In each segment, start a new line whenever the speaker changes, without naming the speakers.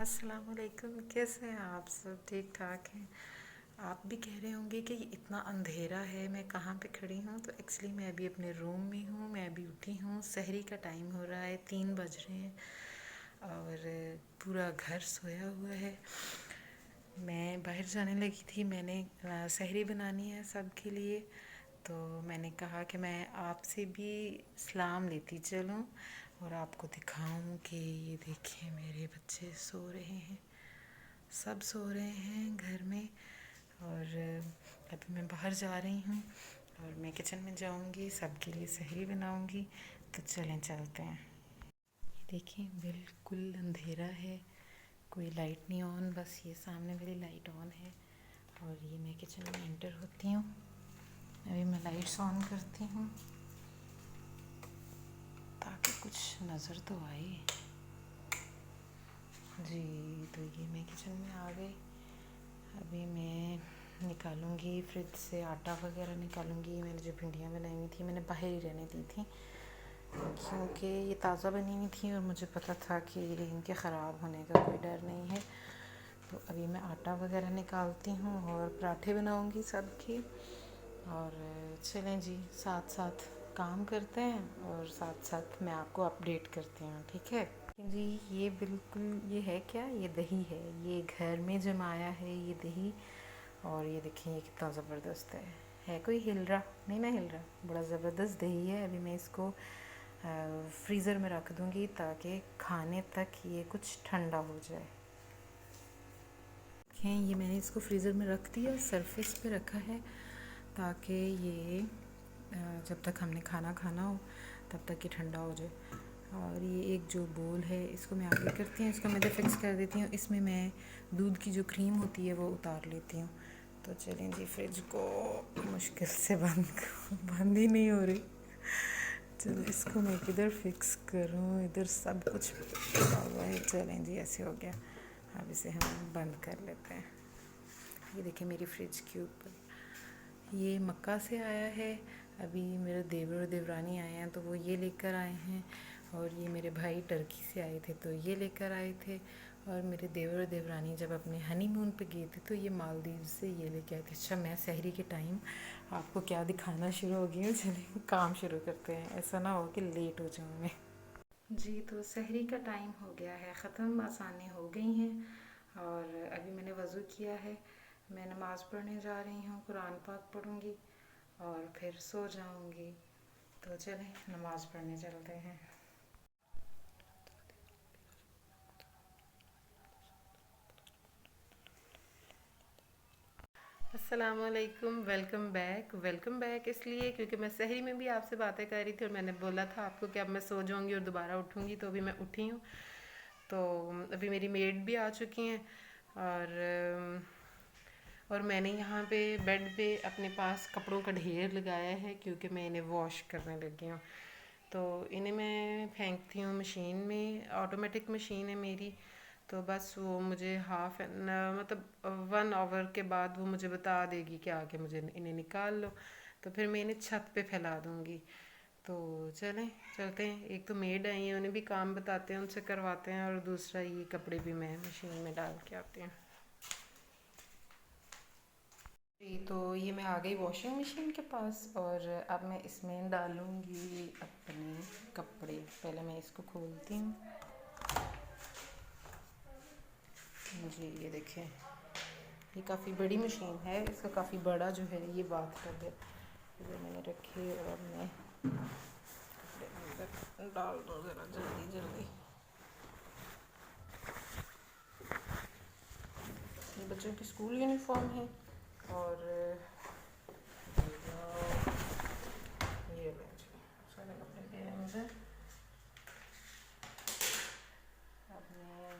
अस्सलाम वालेकुम। कैसे हैं आप सब? ठीक ठाक हैं? आप भी कह रहे होंगे कि इतना अंधेरा है, मैं कहाँ पे खड़ी हूँ। तो एक्चुअली मैं अभी अपने रूम में हूँ। मैं अभी उठी हूँ, सहरी का टाइम हो रहा है, 3 बज रहे हैं और पूरा घर सोया हुआ है। मैं बाहर जाने लगी थी, मैंने सहरी बनानी है सबके लिए। तो मैंने कहा कि मैं आपसे भी सलाम लेती चलूँ और आपको दिखाऊं कि ये देखिए मेरे बच्चे सो रहे हैं, सब सो रहे हैं घर में। और अभी मैं बाहर जा रही हूँ और मैं किचन में जाऊँगी, सबके लिए सहरी बनाऊँगी। तो चलें चलते हैं। ये देखिए बिल्कुल अंधेरा है, कोई लाइट नहीं ऑन, बस ये सामने वाली लाइट ऑन है। और ये मैं किचन में एंटर होती हूँ। अभी मैं लाइट्स ऑन करती हूँ ताकि कुछ नज़र तो आए। जी, तो ये मैं किचन में आ गई। अभी मैं निकालूंगी फ्रिज से आटा वगैरह निकालूंगी। मैंने जो भिंडियाँ बनाई हुई थी मैंने बाहर ही रहने दी थी क्योंकि ये ताज़ा बनी हुई थी और मुझे पता था कि इनके ख़राब होने का कोई डर नहीं है। तो अभी मैं आटा वगैरह निकालती हूँ और पराठे बनाऊंगी सबके। और चलें जी, साथ साथ काम करते हैं और साथ साथ मैं आपको अपडेट करती हूँ, ठीक है जी। ये बिल्कुल, ये है क्या, ये दही है, ये घर में जमाया है ये दही। और ये देखिए ये कितना ज़बरदस्त है कोई हिल रहा नहीं ना, हिल रहा, बड़ा ज़बरदस्त दही है। अभी मैं इसको फ्रीज़र में रख दूँगी ताकि खाने तक ये कुछ ठंडा हो जाए। देखें ये मैंने इसको फ्रीज़र में रख दिया, सरफेस पे रखा है ताकि ये जब तक हमने खाना खाना हो तब तक ये ठंडा हो जाए। और ये एक जो बोल है इसको मैं आगे करती हूँ, इसको मैं फिक्स कर देती हूँ। इसमें मैं दूध की जो क्रीम होती है वो उतार लेती हूँ। तो चलें जी, फ्रिज को मुश्किल से बंद ही नहीं हो रही। चलो इसको मैं किधर फिक्स करूँ, इधर सब कुछ पड़ा हुआ है। चलें जी, ऐसे हो गया। अब इसे हम बंद कर लेते हैं। ये देखिए मेरी फ्रिज के ऊपर ये मक्का से आया है। अभी मेरे देवर और देवरानी आए हैं तो वो ये लेकर आए हैं। और ये मेरे भाई टर्की से आए थे तो ये लेकर आए थे। और मेरे देवर और देवरानी जब अपने हनीमून पे गए थे तो ये मालदीव से ये लेके आए थे। अच्छा, मैं सहरी के टाइम आपको क्या दिखाना शुरू हो गई हूँ। चलिए काम शुरू करते हैं, ऐसा ना हो कि लेट हो जाऊँ मैं। जी, तो सहरी का टाइम हो गया है ख़त्म, आसानी हो गई हैं। और अभी मैंने वज़ू किया है, मैं नमाज़ पढ़ने जा रही हूँ, कुरान पाक पढ़ूँगी और फिर सो जाऊँगी। तो चलें नमाज़ पढ़ने चलते हैं। अस्सलामुअलैकुम, वेलकम बैक इसलिए क्योंकि मैं सहरी में भी आपसे बातें कर रही थी और मैंने बोला था आपको कि अब मैं सो जाऊँगी और दोबारा उठूँगी। तो अभी मैं उठी हूँ। तो अभी मेरी मेड भी आ चुकी हैं। और मैंने यहाँ पे बेड पे अपने पास कपड़ों का ढेर लगाया है क्योंकि मैं इन्हें वॉश करने लगी हूँ। तो इन्हें मैं फेंकती हूँ मशीन में, ऑटोमेटिक मशीन है मेरी। तो बस वो मुझे मतलब 1 आवर के बाद वो मुझे बता देगी कि आके मुझे इन्हें निकाल लो। तो फिर मैं इन्हें छत पे फैला दूँगी। तो चलते हैं। एक तो मेड आई है, उन्हें भी काम बताते हैं, उनसे करवाते हैं। और दूसरा ये कपड़े भी मैं मशीन में डाल के आती हूँ। जी, तो ये मैं आ गई वॉशिंग मशीन के पास और अब मैं इसमें डालूँगी अपने कपड़े। पहले मैं इसको खोलती हूँ। जी, ये देखें, ये काफ़ी बड़ी मशीन है, इसका काफ़ी बड़ा जो है ये बाथटब है। इधर मैंने रखी और मैं कपड़े अंदर डाल दूँ ज़रा जल्दी जल्दी। ये बच्चों की स्कूल यूनिफॉर्म है। और ये सारे कपड़े गए अंदर। अब मैं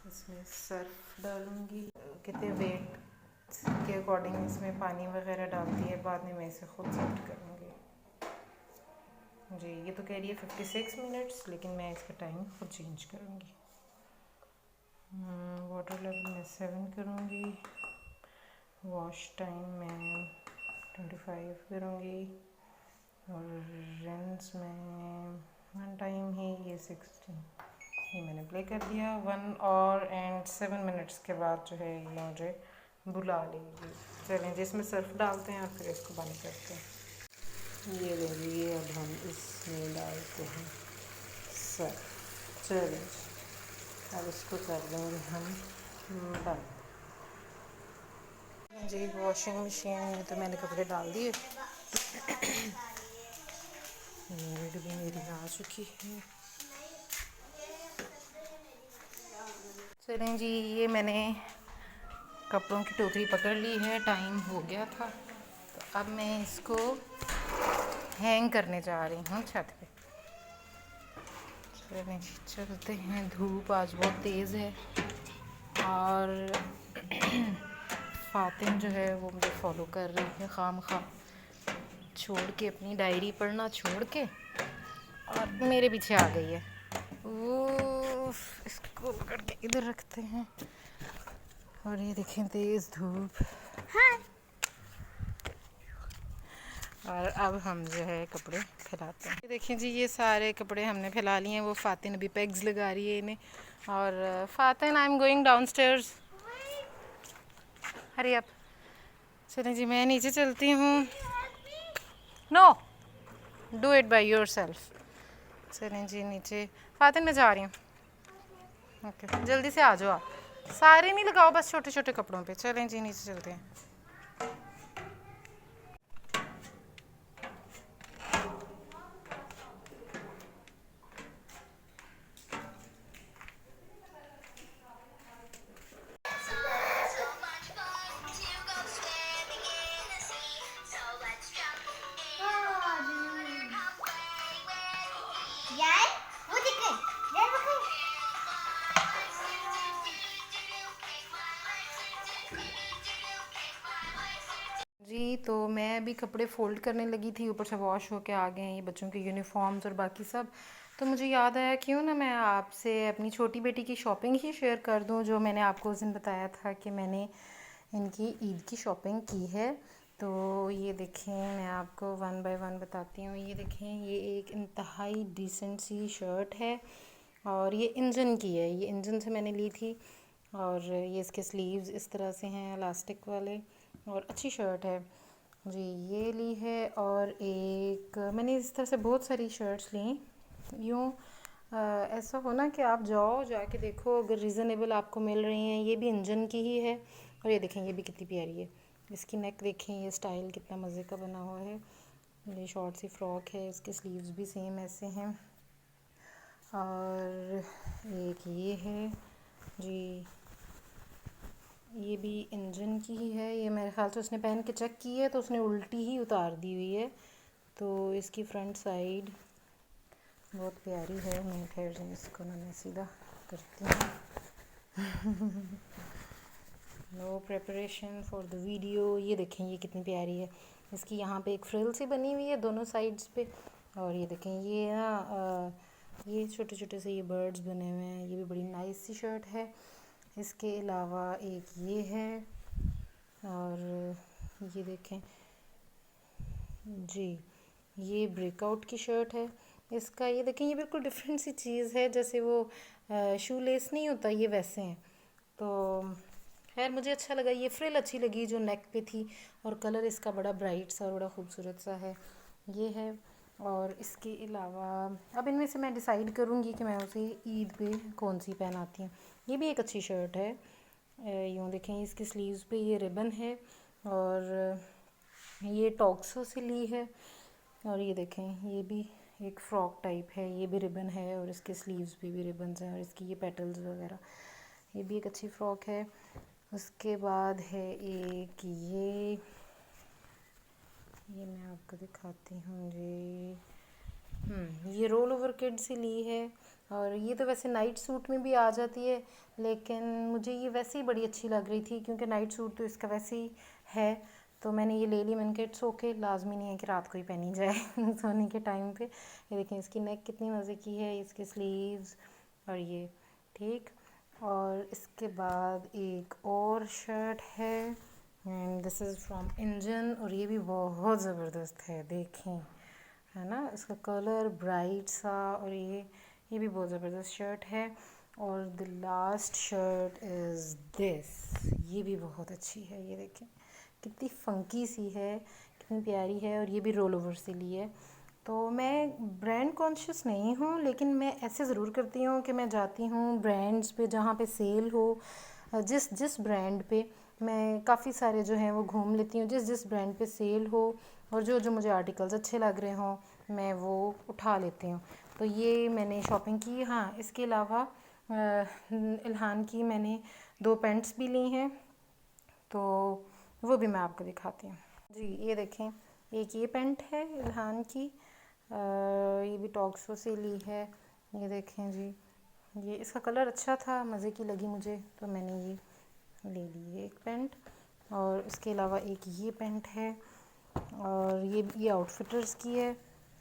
इसमें सर्फ डालूँगी, कहते वेट के अकॉर्डिंग इसमें पानी वगैरह डालती है, बाद में मैं इसे खुद सेट करूँगी। जी, ये तो कह रही है 56 मिनट्स, लेकिन मैं इसका टाइम खुद चेंज करूँगी। वाटर लेवल मैं 7 करूँगी, वॉश टाइम मैं 25 करूँगी और रिंस में 1 टाइम ही ये 16। ये मैंने प्ले कर दिया। 1 और 7 मिनट्स के बाद जो है ये मुझे बुला लेगी। चलें जी, इसमें सर्फ डालते हैं और फिर इसको बंद करते हैं। ये लीजिए, अब हम इसमें डालते हैं सर्फ। चलें जी, अब इसको कर देंगे हम बंद। जी, वॉशिंग मशीन में तो मैंने कपड़े डाल दिए। मेड भी मेरी आ चुकी है। चलें जी, ये मैंने कपड़ों की टोकरी पकड़ ली है, टाइम हो गया था। तो अब मैं इसको हैंग करने जा रही हूँ छत पे। चलें जी, चलते हैं। धूप आज बहुत तेज़ है और फातिन जो है वो मुझे फॉलो कर रही है खामखा, छोड़ के अपनी डायरी पढ़ना छोड़ के और मेरे पीछे आ गई है। इसको पकड़ के इधर रखते हैं। और ये देखें, तेज़ धूप। और अब हम जो है कपड़े फैलाते हैं। देखिए जी, ये सारे कपड़े हमने फैला लिए हैं। वो फातिन अभी पेग्स लगा रही है इन्हें। और Fatin, I am going downstairs, hurry up. चलें जी, मैं नीचे चलती हूँ। No, do it by yourself. चलें जी नीचे। फातिन, मैं जा रही हूँ। ओके, जल्दी से आ जाओ आप। सारे नहीं लगाओ, बस छोटे छोटे कपड़ों पे। चलें जी, नीचे चलते हैं। जी, तो मैं अभी कपड़े फ़ोल्ड करने लगी थी, ऊपर से वॉश होके आ गए हैं ये बच्चों के यूनिफॉर्म्स और बाकी सब। तो मुझे याद आया, क्यों ना मैं आपसे अपनी छोटी बेटी की शॉपिंग ही शेयर कर दूं, जो मैंने आपको उस दिन बताया था कि मैंने इनकी ईद की शॉपिंग की है। तो ये देखें, मैं आपको वन बाय वन बताती हूँ। ये देखें, ये एक इंतहाई डिसेंट सी शर्ट है और ये इंजन की है। ये इंजन से मैंने ली थी और ये इसके स्लीव्स इस तरह से हैं, इलास्टिक वाले, और अच्छी शर्ट है जी। ये ली है। और एक मैंने इस तरह से बहुत सारी शर्ट्स ली। यूँ ऐसा हो ना कि आप जाओ, जाके देखो, अगर रीज़नेबल आपको मिल रही हैं। ये भी इंजन की ही है। और ये देखें, ये भी कितनी प्यारी है। इसकी नेक देखें, ये स्टाइल कितना मज़े का बना हुआ है। ये शॉर्ट सी फ्रॉक है, इसके स्लीव्स भी सेम ऐसे हैं। और एक ये है जी, ये भी इंजन की ही है। ये मेरे ख्याल से उसने पहन के चेक की है तो उसने उल्टी ही उतार दी हुई है। तो इसकी फ्रंट साइड बहुत प्यारी है। मैं खैर इसको ना मैं सीधा करती हूँ। No preparation for the video. ये देखें, ये कितनी प्यारी है। इसकी यहाँ पे एक फ्रिल सी बनी हुई है दोनों साइड्स पे। और ये देखें, ये ना ये छोटे छोटे से ये बर्ड्स बने हुए हैं। ये भी बड़ी नाइस सी शर्ट है। इसके अलावा एक ये है और ये देखें जी, ये ब्रेकआउट की शर्ट है। इसका ये देखें, ये बिल्कुल डिफरेंट सी चीज़ है, जैसे वो शू लेस नहीं होता, ये वैसे हैं। तो खैर मुझे अच्छा लगा, ये फ्रिल अच्छी लगी जो नेक पे थी। और कलर इसका बड़ा ब्राइट सा और बड़ा खूबसूरत सा है। ये है। और इसके अलावा अब इनमें से मैं डिसाइड करूँगी कि मैं उसे ईद पे कौन सी पहनाती हूँ। ये भी एक अच्छी शर्ट है। यूँ देखें, इसकी स्लीव्स पे ये रिबन है और ये टॉक्सो से ली है। और ये देखें, ये भी एक फ़्रॉक टाइप है। ये भी रिबन है और इसके स्लीव्स पे भी रिबन्स हैं और इसकी ये पेटल्स वगैरह। ये भी एक अच्छी फ़्रॉक है। उसके बाद है एक ये मैं आपको दिखाती हूँ जी। ये रोल ओवर किड से ली है। और ये तो वैसे नाइट सूट में भी आ जाती है, लेकिन मुझे ये वैसे ही बड़ी अच्छी लग रही थी क्योंकि नाइट सूट तो इसका वैसे ही है। तो मैंने ये ले ली। मैंने कहा इट्स ओके, लाजमी नहीं है कि रात को ही पहनी जाए सोने के टाइम पे। ये देखें, इसकी नेक कितनी मज़े की है, इसके स्लीव्स और ये ठीक। और इसके बाद एक और शर्ट है and this is from engine. और ये भी बहुत ज़बरदस्त है, देखें, है ना। इसका कलर ब्राइट सा। और ये ये भी बहुत ज़बरदस्त शर्ट है। और the last shirt is this, ये भी बहुत अच्छी है। ये देखें कितनी फंकी सी है, कितनी प्यारी है। और ये भी रोल ओवर से ली है। तो मैं ब्रांड कॉन्शियस नहीं हूँ, लेकिन मैं ऐसे ज़रूर करती हूँ कि मैं जाती हूँ ब्रांड्स पे जहाँ पे सेल हो, जिस जिस ब्रांड पे मैं काफ़ी सारे जो हैं वो घूम लेती हूँ, जिस जिस ब्रांड पे सेल हो और जो जो मुझे आर्टिकल्स अच्छे लग रहे हों मैं वो उठा लेती हूँ। तो ये मैंने शॉपिंग की। हाँ, इसके अलावा इल्हान की मैंने 2 पैंट्स भी ली हैं, तो वो भी मैं आपको दिखाती हूँ। जी ये देखें, एक ये पैंट है इल्हान की, ये भी टॉक्सो से ली है। ये देखें जी, ये इसका कलर अच्छा था, मज़े की लगी मुझे, तो मैंने ये ले ली है एक पैंट। और इसके अलावा एक ये पैंट है, और ये आउटफिटर्स की है,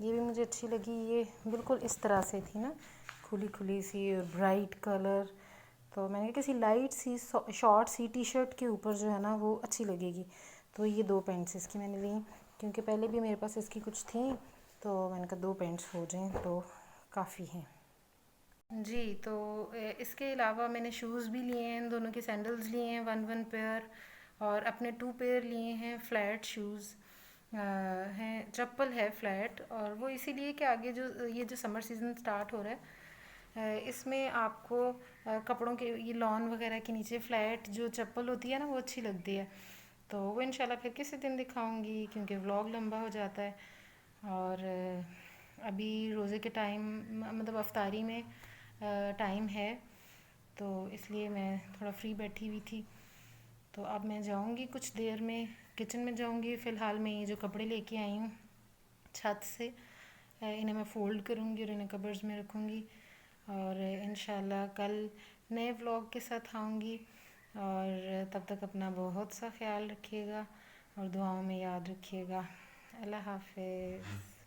ये भी मुझे अच्छी लगी। ये बिल्कुल इस तरह से थी ना, खुली खुली सी और ब्राइट कलर, तो मैंने किसी लाइट सी शॉर्ट सी टी शर्ट के ऊपर जो है ना वो अच्छी लगेगी। तो ये 2 पैंट्स इसकी मैंने ली, क्योंकि पहले भी मेरे पास इसकी कुछ थी, तो मैंने कहा 2 पैंट्स हो जाएं तो काफ़ी हैं। जी, तो इसके अलावा मैंने शूज़ भी लिए हैं, दोनों के सैंडल्स लिए हैं 1 पेयर, और अपने 2 पेयर लिए हैं फ्लैट शूज़ हैं। चप्पल है फ्लैट, और वो इसीलिए कि आगे जो ये जो समर सीज़न स्टार्ट हो रहा है, इसमें आपको कपड़ों के ये लॉन वगैरह के नीचे फ्लैट जो चप्पल होती है ना वो अच्छी लगती है। तो वो इंशाल्लाह फिर किसी दिन दिखाऊंगी, क्योंकि व्लॉग लंबा हो जाता है। और अभी रोज़े के टाइम, मतलब अफ्तारी में टाइम है, तो इसलिए मैं थोड़ा फ्री बैठी हुई थी। तो अब मैं जाऊंगी कुछ देर में किचन में जाऊंगी। फ़िलहाल मैं ये जो कपड़े लेके आई हूँ छत से, इन्हें मैं फ़ोल्ड करूँगी और इन्हें कबर्ड्स में रखूँगी। और इंशाल्लाह कल नए व्लॉग के साथ आऊँगी। और तब तक अपना बहुत सा ख्याल रखिएगा और दुआओं में याद रखिएगा। अल्लाह हाफ़िज़।